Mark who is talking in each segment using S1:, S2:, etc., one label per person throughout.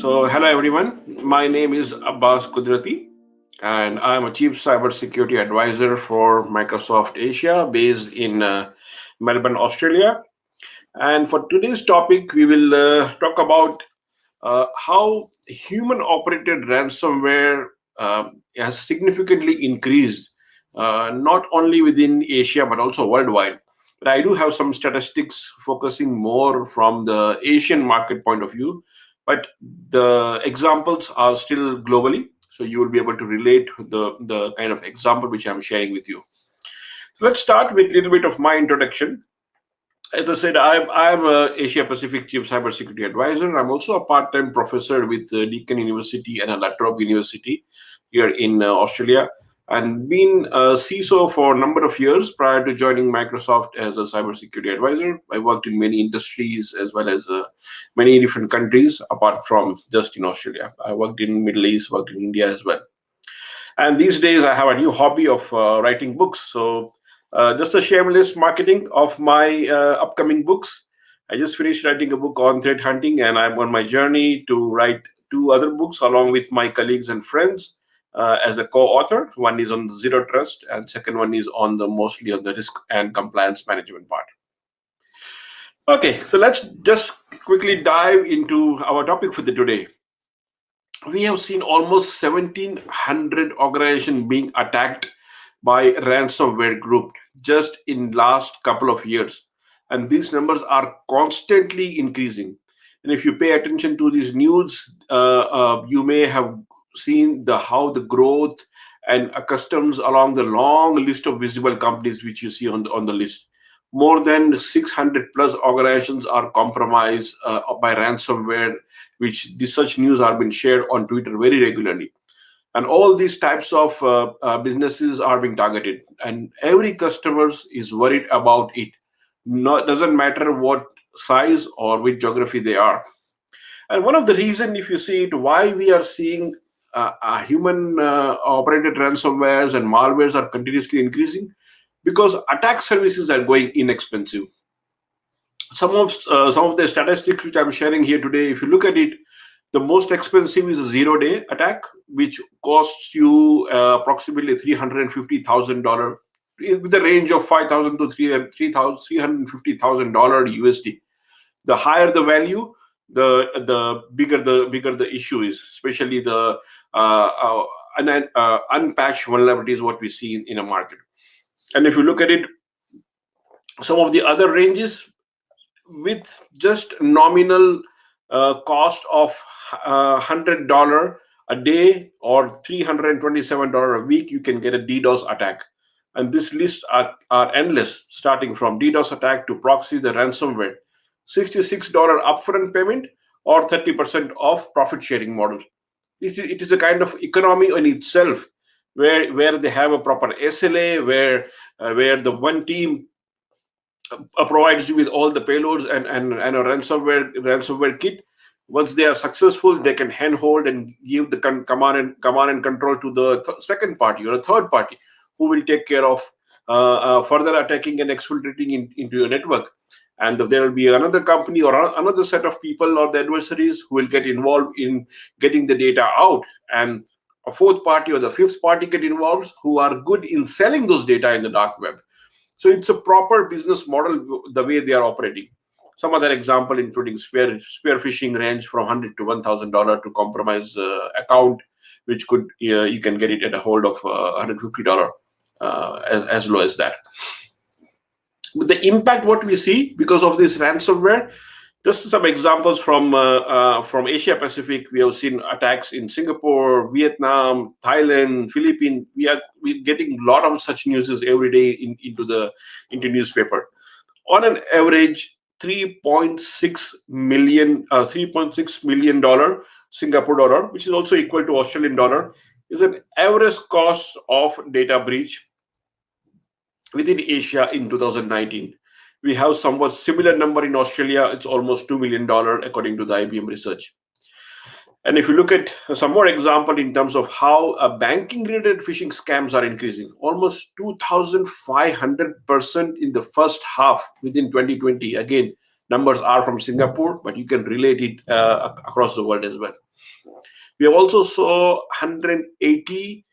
S1: Hello everyone. My name is Abbas Kudrati, and I'm a Chief Cybersecurity Advisor for Microsoft Asia, based in Melbourne, Australia. And for today's topic, we will talk about how human-operated ransomware has significantly increased, not only within Asia but also worldwide. But I do have some statistics focusing more from the Asian market point of view, but the examples are still globally, so you will be able to relate the kind of example which I'm sharing with you. So let's start with a little bit of my introduction. As I said, I'm a Asia Pacific Chief Cybersecurity Advisor. I'm also a part-time professor with Deakin University and La Trobe University here in Australia, and been a CISO for a number of years prior to joining Microsoft as a cybersecurity advisor. I worked in many industries as well as many different countries apart from just in Australia. I worked in Middle East, worked in India as well. And these days, I have a new hobby of writing books. Just a shameless marketing of my upcoming books. I just finished writing a book on threat hunting, and I'm on my journey to write two other books along with my colleagues and friends as a co-author. One is on the zero trust, and second one is on the mostly on the risk and compliance management part. Okay, so let's just quickly dive into our topic for the today. We have seen almost 1,700 organizations being attacked by ransomware group just in last couple of years, and these numbers are constantly increasing. And if you pay attention to these news, you may have seen the how the growth and customs along the long list of visible companies which you see on the list. More than 600 plus organizations are compromised by ransomware, which such news are being shared on Twitter very regularly. And all these types of businesses are being targeted, and every customer is worried about it. No, doesn't matter what size or which geography they are. And one of the reason, if you see it, why we are seeing human operated ransomwares and malwares are continuously increasing, because attack services are going inexpensive. Some of the statistics which I'm sharing here today, if you look at it, the most expensive is a 0 day attack, which costs you approximately $350,000, with the range of 5,000 to $350,000 USD. The higher the value, the bigger the issue is, especially the unpatched vulnerabilities what we see in a market. And if you look at it, some of the other ranges with just nominal cost of $100 a day or $327 a week, you can get a DDoS attack. And this list are endless, starting from DDoS attack to proxy, the ransomware, $66 upfront payment, or 30% of profit sharing model. It is a kind of economy in itself, where they have a proper SLA, where the one team provides you with all the payloads and a ransomware kit. Once they are successful, they can handhold and give the command and control to the second party or a third party, who will take care of further attacking and exfiltrating into your network. And there will be another company or another set of people or the adversaries who will get involved in getting the data out, and a fourth party or the fifth party get involved, who are good in selling those data in the dark web. So it's a proper business model the way they are operating. Some other example, including spear phishing, range from $100 to $1,000 to compromise account, which could you can get it at a hold of $150 as low as that. But the impact what we see because of this ransomware, just some examples from Asia Pacific. We have seen attacks in Singapore, Vietnam, Thailand, Philippines. We're getting a lot of such news every day into newspaper. On an average, $3.6 million Singapore dollar, which is also equal to Australian dollar, is an average cost of data breach within Asia in 2019. We have somewhat similar number in Australia. It's almost $2 million according to the IBM research. And if you look at some more example in terms of how banking related phishing scams are increasing, almost 2,500% in the first half within 2020. Again, numbers are from Singapore, but you can relate it across the world as well. We have also saw 180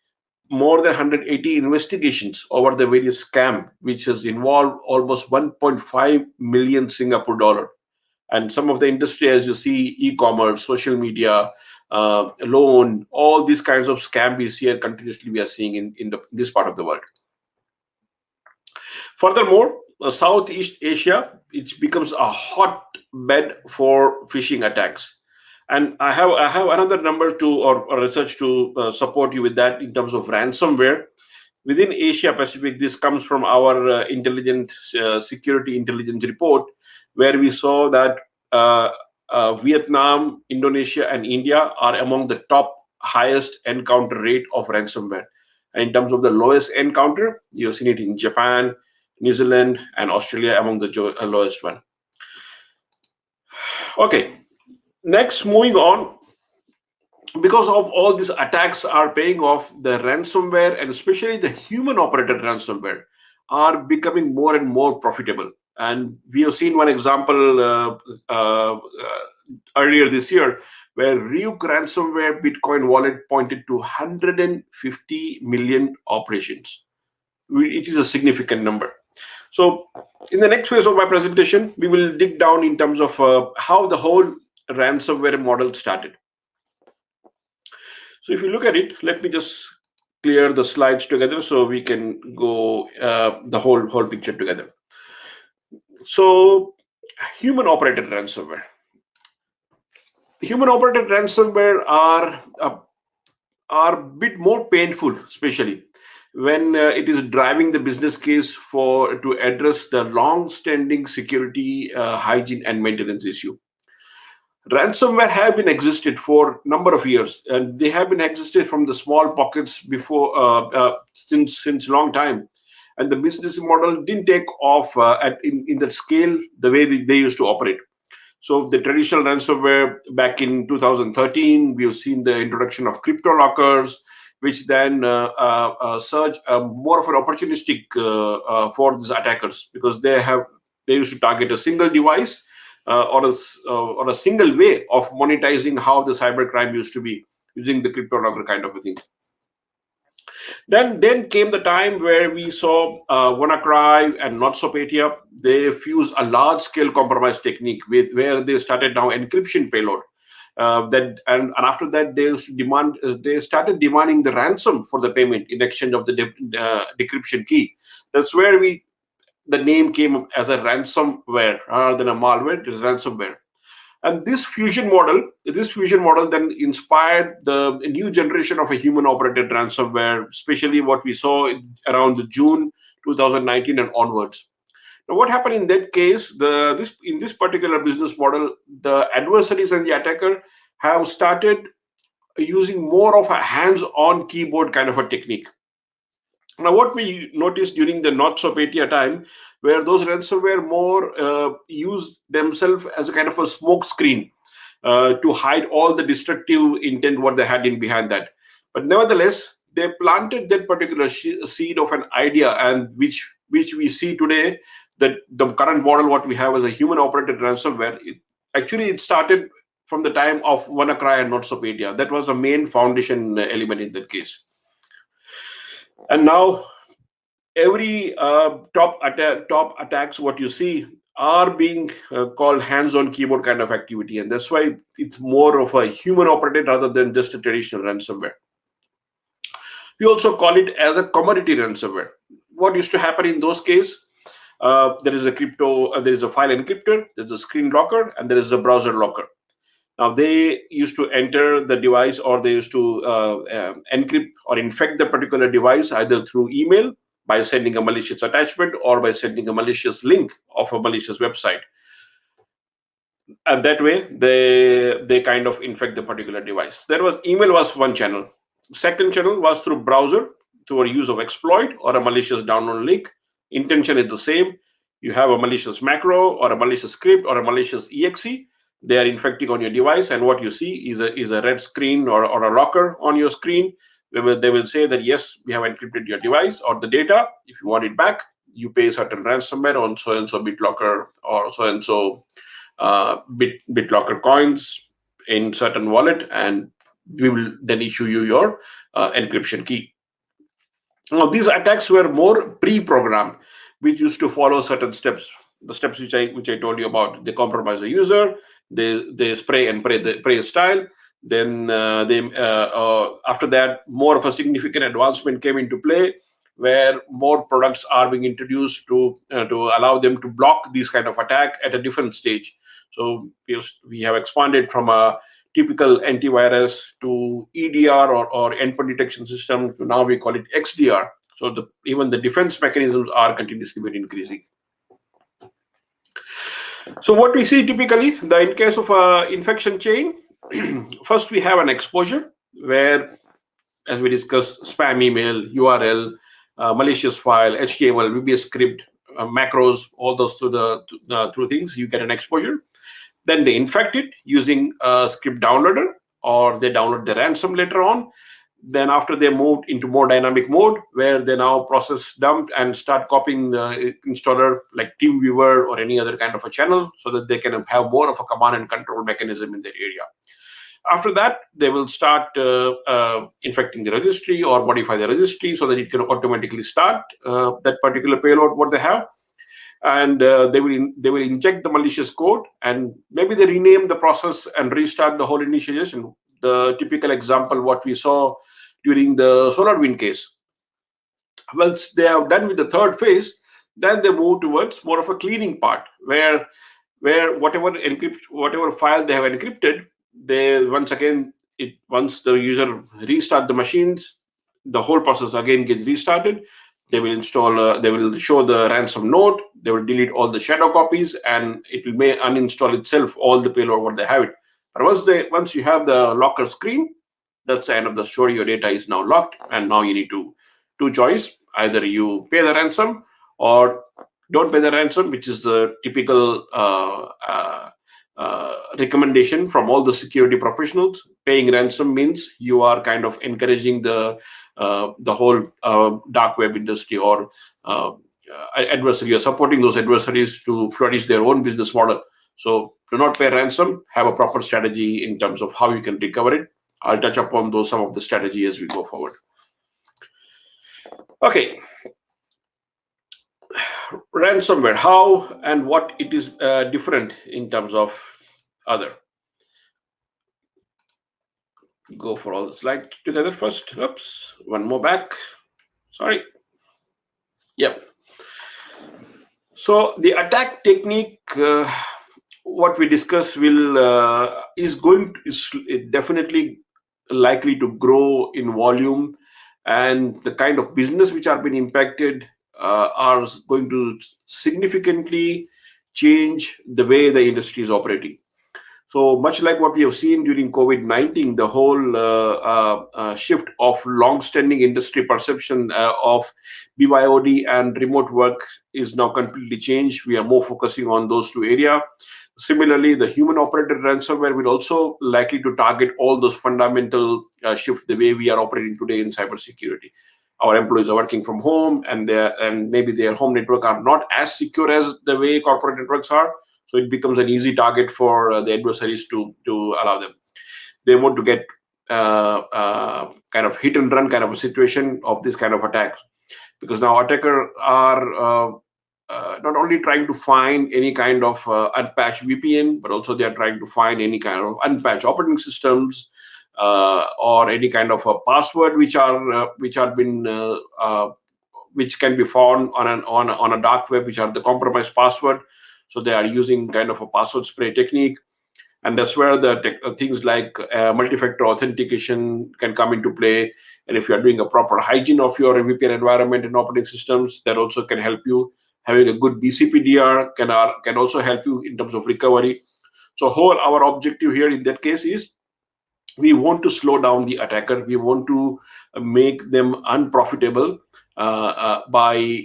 S1: more than 180 investigations over the various scam, which has involved almost 1.5 million Singapore dollar. And some of the industry, as you see, e-commerce, social media, loan, all these kinds of scam we see and continuously we are seeing in this part of the world. Furthermore, Southeast Asia, it becomes a hotbed for phishing attacks. And I have another number to or research to support you with that in terms of ransomware within Asia Pacific. This comes from our security intelligence report, where we saw that Vietnam, Indonesia, and India are among the top highest encounter rate of ransomware. And in terms of the lowest encounter, you've seen it in Japan, New Zealand, and Australia among the lowest one. Okay, next, moving on. Because of all these attacks are paying off, the ransomware and especially the human operated ransomware are becoming more and more profitable. And we have seen one example earlier this year where Ryuk ransomware Bitcoin wallet pointed to 150 million operations. It is a significant number. So in the next phase of my presentation, we will dig down in terms of how the whole ransomware model started. So if you look at it, let me just clear the slides together so we can go the whole picture together. So human operated ransomware. Human operated ransomware are a bit more painful, especially when it is driving the business case to address the long-standing security, hygiene, and maintenance issue. Ransomware have been existed for a number of years, and they have been existed from the small pockets before since long time, and the business model didn't take off in that scale the way they used to operate. So the traditional ransomware back in 2013, we've seen the introduction of crypto lockers, which then surge more of an opportunistic for these attackers, because they used to target a single device or a single way of monetizing how the cybercrime used to be using the crypto locker kind of a thing. Then came the time where we saw WannaCry and NotSopatia. They fused a large-scale compromise technique where they started now encryption payload. And after that, they started demanding the ransom for the payment in exchange of the decryption key. That's where the name came as a ransomware rather than a malware. It is ransomware. And this fusion model then inspired the new generation of a human-operated ransomware, especially what we saw around the June 2019 and onwards. Now, what happened in that case? In this particular business model, the adversaries and the attacker have started using more of a hands-on keyboard kind of a technique. Now, what we noticed during the NotSopatia time, where those ransomware more use themselves as a kind of a smoke screen to hide all the destructive intent what they had in behind that. But nevertheless, they planted that particular seed of an idea, and which we see today, that the current model what we have as a human-operated ransomware. It started from the time of WannaCry and NotSopatia. That was the main foundation element in that case. And now every top attacks what you see are being called hands-on keyboard kind of activity, and that's why it's more of a human operated rather than just a traditional ransomware. We also call it as a commodity ransomware. What used to happen in those cases? There is a file encryptor, there's a screen locker, and there is a browser locker. Now, they used to enter the device, or they used to encrypt or infect the particular device either through email by sending a malicious attachment or by sending a malicious link of a malicious website. And that way, they kind of infect the particular device. Email was one channel. Second channel was through browser, through a use of exploit or a malicious download link. Intention is the same. You have a malicious macro or a malicious script or a malicious exe. They are infecting on your device, and what you see is a red screen or a locker on your screen. They will say that yes, we have encrypted your device or the data. If you want it back, you pay certain ransomware on so and so BitLocker or so and so BitLocker coins in certain wallet, and we will then issue you your encryption key. Now, these attacks were more pre-programmed, which used to follow certain steps. The steps which I told you about. They compromise the user. They spray and pray style. Then after that, more of a significant advancement came into play, where more products are being introduced to allow them to block these kind of attack at a different stage. So we have expanded from a typical antivirus to EDR or endpoint detection system to now we call it XDR. So even the defense mechanisms are continuously been increasing. So what we see typically, in case of a infection chain, first we have an exposure where, as we discussed, spam email, URL, malicious file, HTML, VBS script, macros, all those through things, you get an exposure. Then they infect it using a script downloader, or they download the ransom later on. Then after they moved into more dynamic mode, where they now process dump and start copying the installer like TeamViewer or any other kind of a channel, so that they can have more of a command and control mechanism in their area. After that, they will start infecting the registry or modify the registry so that it can automatically start that particular payload what they have. And they will inject the malicious code, and maybe they rename the process and restart the whole initialization. The typical example what we saw during the SolarWinds case. Once they have done with the third phase, then they move towards more of a cleaning part, where whatever file they have encrypted, they once the user restart the machines, the whole process again gets restarted. They will install, they will show the ransom node, they will delete all the shadow copies, and it will may uninstall itself all the payload what they have it. But once you have the locker screen, that's the end of the story. Your data is now locked, and now you need two choice: either you pay the ransom or don't pay the ransom, which is the typical recommendation from all the security professionals. Paying ransom means you are kind of encouraging the whole dark web industry or adversary. You're supporting those adversaries to flourish their own business model. So do not pay ransom. Have a proper strategy in terms of how you can recover it. I'll touch upon some of the strategy as we go forward. Okay. Ransomware, how and what it is different in terms of other. Go for all the slides together first. Oops, one more back. Sorry. Yep. So the attack technique, what we discuss is definitely likely to grow in volume, and the kind of business which are being impacted are going to significantly change the way the industry is operating. So much like what we have seen during COVID-19, the whole shift of long-standing industry perception of BYOD and remote work is now completely changed. We are more focusing on those two areas. Similarly, the human-operated ransomware will also likely to target all those fundamental shifts the way we are operating today in cybersecurity. Our employees are working from home, and maybe their home network are not as secure as the way corporate networks are. So it becomes an easy target for the adversaries to allow them. They want to get kind of hit and run kind of a situation of this kind of attacks, because now attackers are not only trying to find any kind of unpatched VPN, but also they are trying to find any kind of unpatched operating systems or any kind of a password which can be found on a dark web, which are the compromised password. So they are using kind of a password spray technique, and that's where the things like multi-factor authentication can come into play. And if you are doing a proper hygiene of your VPN environment and operating systems, that also can help you. Having a good BCPDR can also help you in terms of recovery. So our objective here in that case is we want to slow down the attacker. We want to make them unprofitable by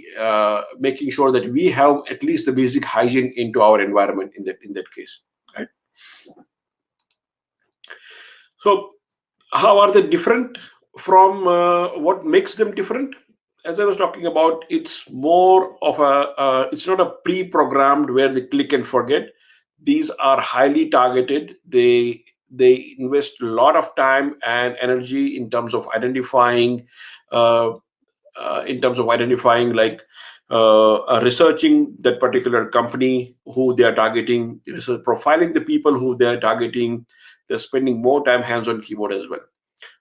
S1: making sure that we have at least the basic hygiene into our environment in that case. Right? So how are they different from what makes them different? as I was talking about, it's more of it's not a pre-programmed where they click and forget. These are highly targeted. They invest a lot of time and energy uh, in terms of identifying researching that particular company who they are targeting, profiling the people who they are targeting. They're spending more time hands on keyboard as well.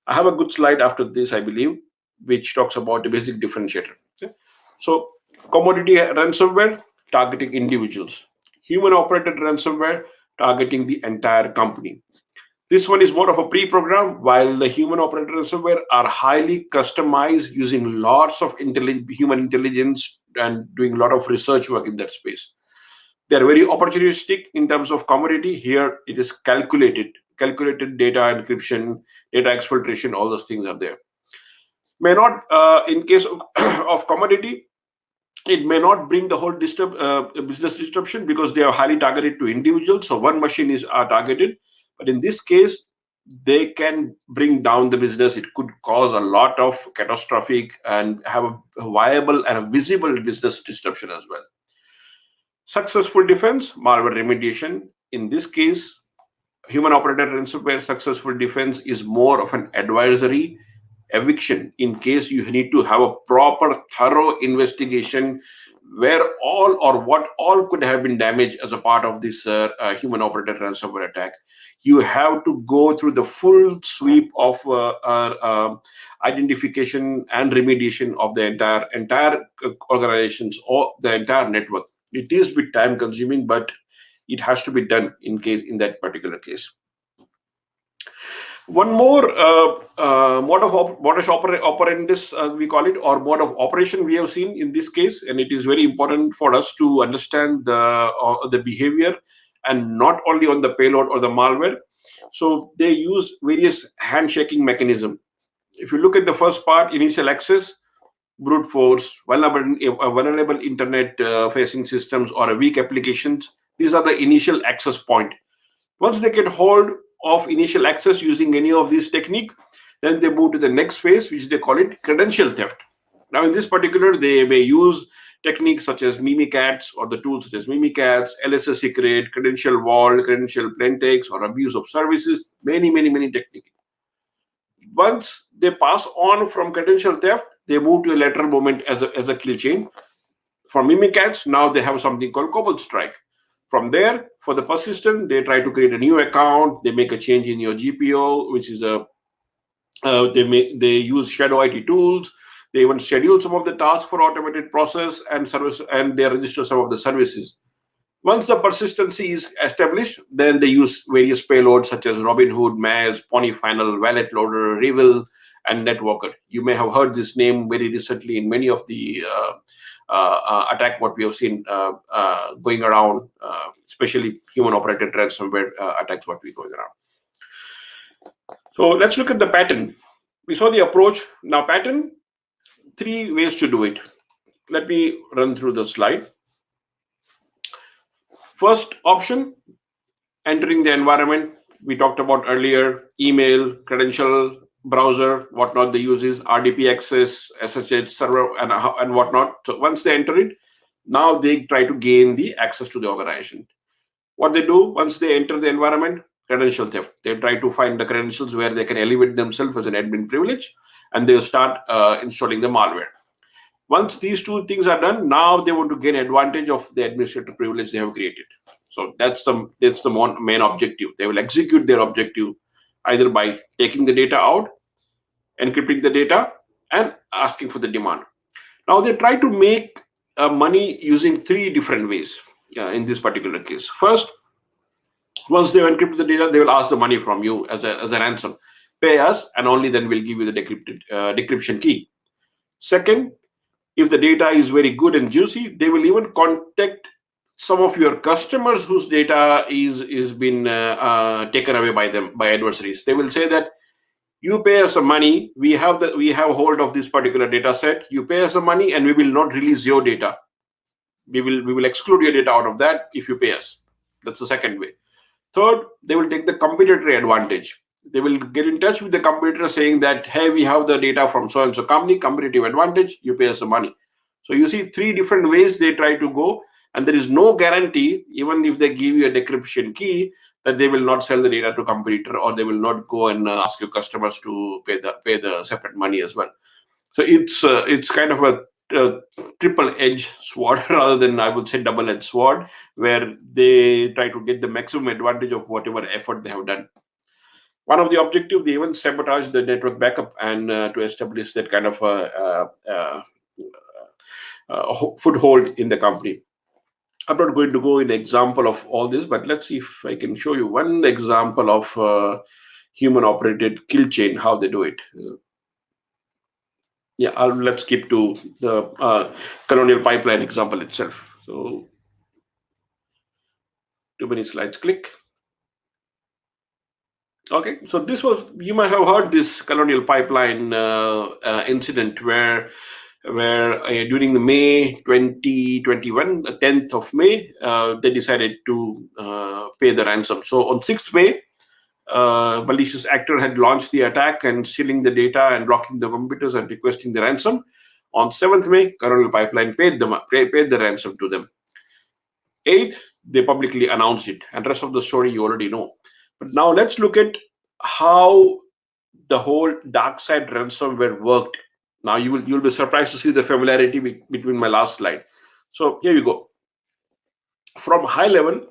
S1: I have a good slide after this, I believe, which talks about the basic differentiator. Okay. So, commodity ransomware targeting individuals, human operated ransomware targeting the entire company. This one is more of a pre-program, while the human operated ransomware are highly customized using lots of human intelligence and doing a lot of research work in that space. They are very opportunistic in terms of commodity. Here, it is calculated data encryption, data exfiltration, all those things are there. May not, in case of, of commodity, it may not bring the whole business disruption because they are highly targeted to individuals. So one machine is targeted, but in this case, they can bring down the business. It could cause a lot of catastrophic and have a viable and a visible business disruption as well. Successful defense, malware remediation. In this case, human operated ransomware successful defense is more of an advisory eviction in case you need to have a proper thorough investigation where all or what all could have been damaged as a part of this human operated ransomware attack. You have to go through the full sweep of identification and remediation of the entire organizations or the entire network. It is bit time consuming, but it has to be done in that particular case. One more modus operandus, we call it, or mode of operation we have seen in this case, and it is very important for us to understand the behavior and not only on the payload or the malware. So they use various handshaking mechanism. If you look at the first part, initial access, brute force, vulnerable internet facing systems or a weak applications. These are the initial access point. Once they get hold of initial access using any of these technique, then they move to the next phase, which they call it credential theft. Now, in this particular, they may use techniques such as Mimikatz or the tools such as Mimikatz, LSS secret, credential vault, credential plain text, or abuse of services. Many techniques. Once they pass on from credential theft, they move to a lateral movement as a kill chain. For Mimikatz, now they have something called Cobalt Strike. From there, for the persistent, they try to create a new account. They make a change in your GPO, which is they use shadow IT tools. They even schedule some of the tasks for automated process and service, and they register some of the services. Once the persistency is established, then they use various payloads such as Robinhood, Maze, Ponyfinal, Wallet Loader, Reveal, and Networker. You may have heard this name very recently in many of the attack what we have seen going around, especially human operated ransomware attacks what we going around. So let's look at the pattern. We saw the approach. Now pattern, three ways to do it. Let me run through the slide. First option, entering the environment. We talked about earlier, email, credential, browser, whatnot they use is RDP access, SSH server, and whatnot. So once they enter it, now they try to gain the access to the organization. What they do once they enter the environment, credential theft. They try to find the credentials where they can elevate themselves as an admin privilege, and they'll start installing the malware. Once these two things are done, now they want to gain advantage of the administrator privilege they have created. So that's the main objective. They will execute their objective either by taking the data out, encrypting the data, and asking for the demand. Now they try to make money using three different ways in this particular case. First, once they've encrypted the data, they will ask the money from you as a ransom. Pay us, and only then we'll give you the decryption key. Second, if the data is very good and juicy, they will even contact some of your customers whose data is been taken away by adversaries. They will say that you pay us some money, we have hold of this particular data set, you pay us some money, and we will not release your data. We will exclude your data out of that if you pay us. That's the second way. Third, they will take the competitor advantage. They will get in touch with the competitor saying that, hey, we have the data from so and so company, competitive advantage, you pay us the money. So you see three different ways they try to go, and there is no guarantee, even if they give you a decryption key, that they will not sell the data to competitor, or they will not go and ask your customers to pay the separate money as well. So it's kind of a triple edged sword rather than, I would say, double edged sword, where they try to get the maximum advantage of whatever effort they have done. One of the objective, they even sabotage the network backup and to establish that kind of foothold in the company. I'm not going to go in example of all this, but let's see if I can show you one example of human operated kill chain, how they do it. Yeah, let's skip to the colonial pipeline example itself. So too many slides, click. Okay, so this was, you might have heard this colonial pipeline incident where during the May 2021, the 10th of May, they decided to pay the ransom. So on 6th May, malicious actor had launched the attack and stealing the data and blocking the computers and requesting the ransom. On 7th May, colonial pipeline paid the ransom to them. 8th, they publicly announced it, and rest of the story you already know. But now let's look at how the whole dark side ransomware worked. Now you'll be surprised to see the familiarity between my last slide. So here you go. From high level,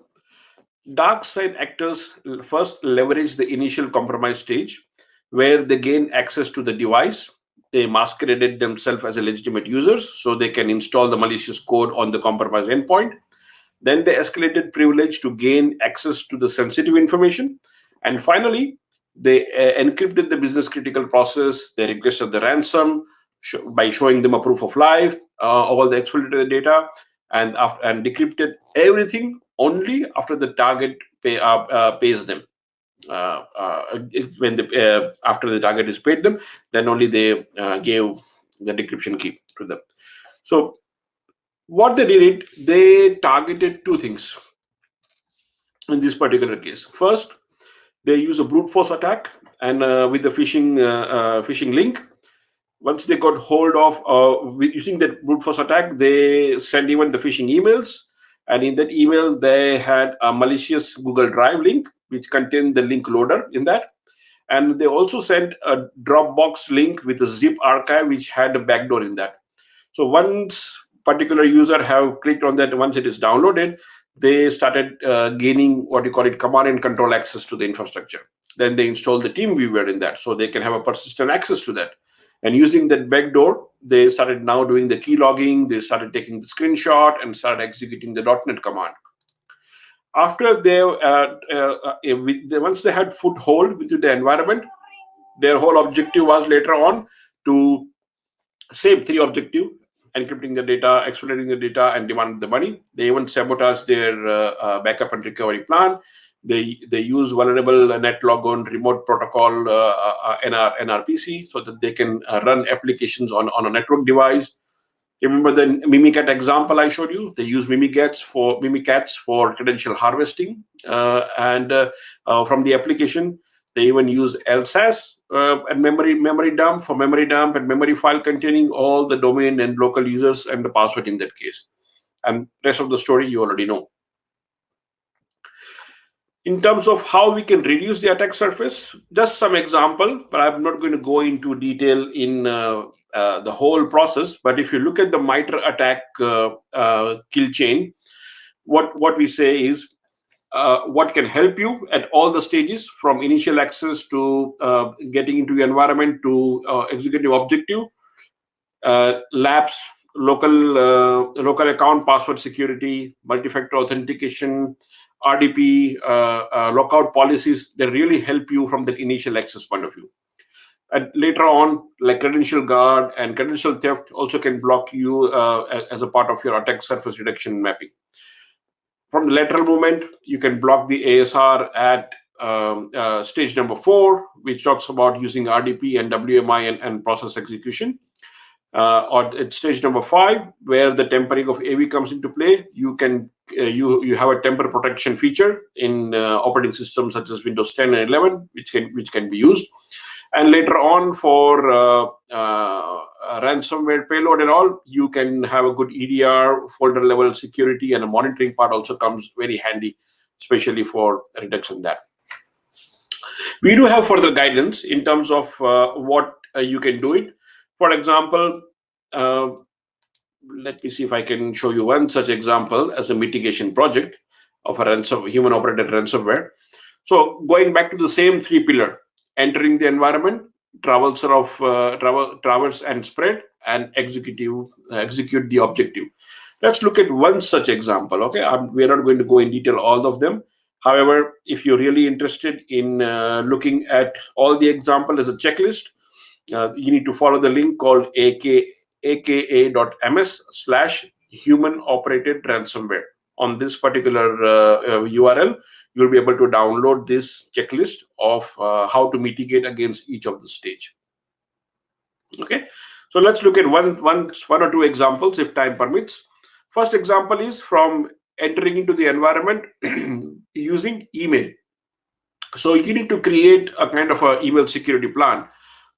S1: dark side actors first leverage the initial compromise stage, where they gain access to the device. They masqueraded themselves as a legitimate users so they can install the malicious code on the compromised endpoint. Then they escalated privilege to gain access to the sensitive information. And finally, they encrypted the business critical process. They requested the ransom by showing them a proof of life, all the exploited data, and decrypted everything only after the target pays them. When after the target is paid them, then only they gave the decryption key to them. So what they did, they targeted two things in this particular case. First, they use a brute force attack, and with the phishing link. Once they got hold of using that brute force attack, they send even the phishing emails, and in that email they had a malicious Google Drive link which contained the link loader in that, and they also sent a Dropbox link with a zip archive which had a backdoor in that. So once particular user have clicked on that, once it is downloaded, they started gaining what you call it command and control access to the infrastructure. Then they installed the team viewer in that, so they can have a persistent access to that. And using that backdoor, they started now doing the key logging. They started taking the screenshot and started executing the .NET command. After once they had foothold within the environment, their whole objective was later on to same three objective: encrypting the data, exploiting the data, and demand the money. They even sabotage their backup and recovery plan. They use vulnerable net logon remote protocol NRPC so that they can run applications on a network device. Remember the Mimikat example I showed you? They use Mimikats for credential harvesting, and from the application, they even use LSAS and memory dump and memory file containing all the domain and local users and the password in that case. And rest of the story you already know. In terms of how we can reduce the attack surface, just some example, but I'm not going to go into detail in the whole process. But if you look at the MITRE attack kill chain, what we say is what can help you at all the stages, from initial access to getting into your environment to executive objective, labs, local account password security, multi-factor authentication, RDP, lockout policies. They really help you from that initial access point of view. And later on, like credential guard and credential theft also can block you as a part of your attack surface reduction mapping. From the lateral movement, you can block the ASR at stage number 4, which talks about using RDP and WMI and process execution. Or at stage number 5, where the tempering of AV comes into play, you can you have a temper protection feature in operating systems such as Windows 10 and 11, which can be used. And later on, for ransomware payload and all, you can have a good EDR, folder level security, and a monitoring part also comes very handy, especially for reduction that. We do have further guidance in terms of what you can do it. For example, uh, let me see if I can show you one such example as a mitigation project of a human operated ransomware. So going back to the same three pillar: entering the environment, traverse and spread, and execute the objective. Let's look at one such example. Okay, we're not going to go in detail all of them. However, if you're really interested in looking at all the example as a checklist, you need to follow the link called aka.ms/human operated ransomware. On this particular URL, you'll be able to download this checklist of how to mitigate against each of the stage. Okay, so let's look at one or two examples if time permits. First example is from entering into the environment using email. So you need to create a kind of a email security plan.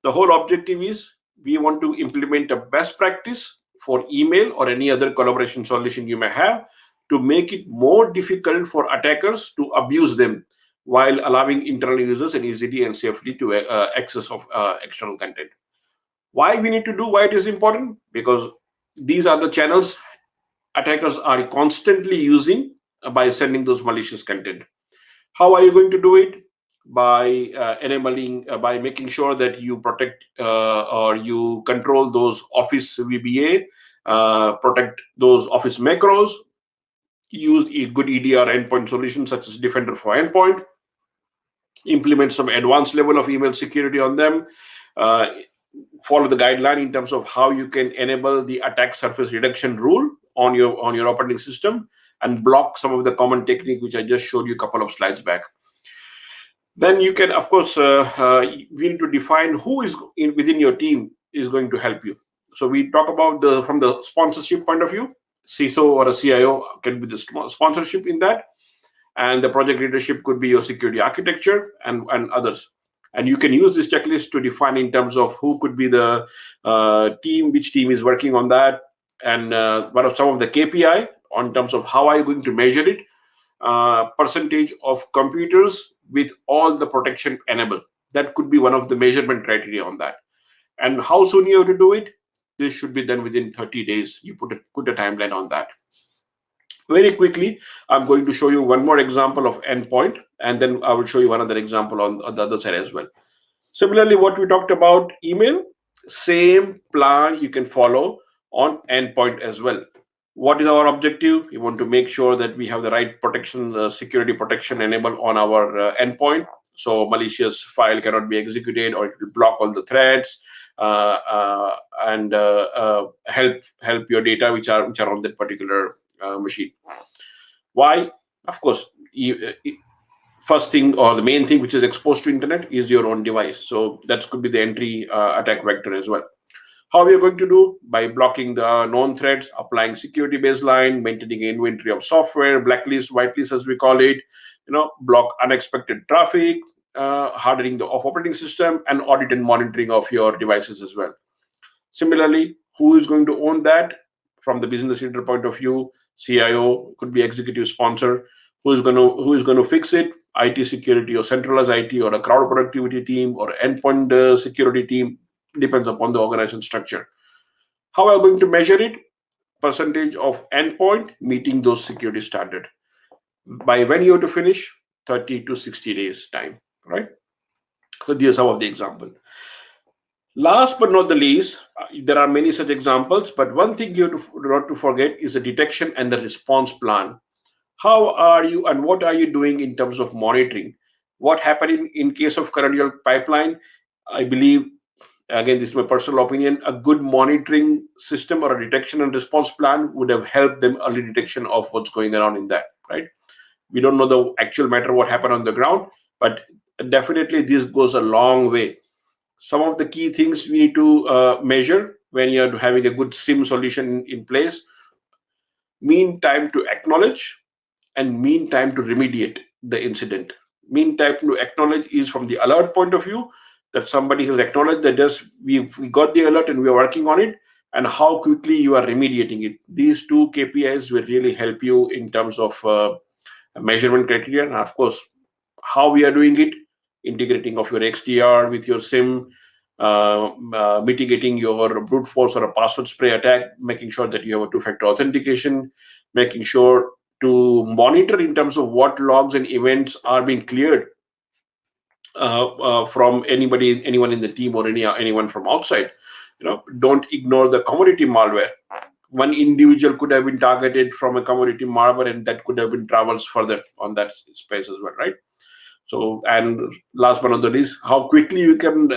S1: The whole objective is we want to implement a best practice for email or any other collaboration solution you may have to make it more difficult for attackers to abuse them while allowing internal users and easily and safely to access of external content. Why we need to do, why it is important? Because these are the channels attackers are constantly using by sending those malicious content. How are you going to do it? By enabling, by making sure that you protect or you control those Office VBA, protect those Office macros, use a good EDR endpoint solution such as Defender for Endpoint, implement some advanced level of email security on them, follow the guideline in terms of how you can enable the attack surface reduction rule on your operating system, and block some of the common technique which I just showed you a couple of slides back. Then you can, of course, we need to define who is within your team is going to help you. So we talk about from the sponsorship point of view, CISO or a CIO can be the sponsorship in that, and the project leadership could be your security architecture and others. And you can use this checklist to define in terms of who could be the team, which team is working on that, and what are some of the KPI on terms of how are you going to measure it, percentage of computers with all the protection enabled. That could be one of the measurement criteria on that. And how soon you have to do it? This should be done within 30 days. You put a timeline on that. Very quickly, I'm going to show you one more example of endpoint, and then I will show you another example on the other side as well. Similarly, what we talked about email, same plan you can follow on endpoint as well. What is our objective? We want to make sure that we have the right protection, security protection enabled on our endpoint, so malicious file cannot be executed, or it will block all the threads, and help your data which are on that particular machine. Why? Of course, first thing or the main thing which is exposed to internet is your own device. So that could be the entry attack vector as well. How we are going to do? By blocking the known threats, applying security baseline, maintaining inventory of software, blacklist, whitelist as we call it, block unexpected traffic, hardening the operating system, and audit and monitoring of your devices as well. Similarly, who is going to own that? From the business leader point of view, CIO could be executive sponsor. Who is going to fix it? IT security or centralized IT or a crowd productivity team or endpoint security team, depends upon the organization structure. How are you going to measure it? Percentage of endpoint meeting those security standard. By when you have to finish? 30 to 60 days time, right? So these are some of the examples. Last but not the least, there are many such examples, but one thing you have not to forget is the detection and the response plan. How are you and what are you doing in terms of monitoring? What happened in case of current pipeline? I believe, again, this is my personal opinion, a good monitoring system or a detection and response plan would have helped them early detection of what's going around in that, right? We don't know the actual matter what happened on the ground, but definitely this goes a long way. Some of the key things we need to measure when you're having a good SIM solution in place: mean time to acknowledge, and mean time to remediate the incident. Mean time to acknowledge is from the alert point of view, that somebody has acknowledged that just we got the alert and we are working on it, and how quickly you are remediating it. These two KPIs will really help you in terms of measurement criteria, and of course how we are doing it, integrating of your XDR with your SIM, mitigating your brute force or a password spray attack, making sure that you have a two-factor authentication, making sure to monitor in terms of what logs and events are being cleared from anyone in the team or anyone from outside. Don't ignore the commodity malware. One individual could have been targeted from a commodity malware, and that could have been travels further on that space as well, right? So, and last but not the least, how quickly you can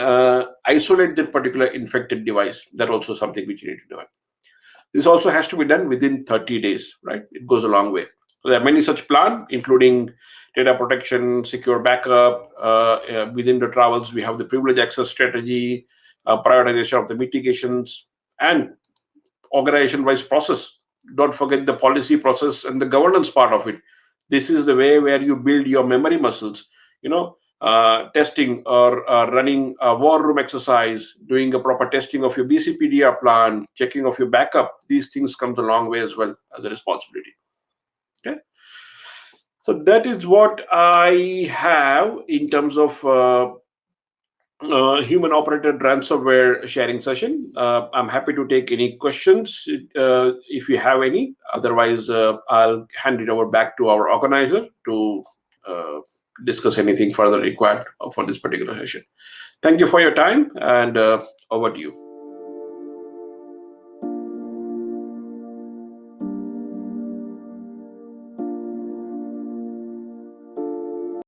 S1: isolate that particular infected device. That also something which you need to do. This also has to be done within 30 days, right? It goes a long way. So there are many such plans, including data protection, secure backup. Within the travels, we have the privilege access strategy, prioritization of the mitigations, and organization-wise process. Don't forget the policy process and the governance part of it. This is the way where you build your memory muscles. Testing or running a war room exercise, doing a proper testing of your BCPDR plan, checking of your backup. These things comes a long way as well as a responsibility. Okay, so that is what I have in terms of human operated ransomware sharing session. I'm happy to take any questions if you have any. Otherwise, I'll hand it over back to our organizer to uh, discuss anything further required for this particular session. Thank you for your time, and over to you.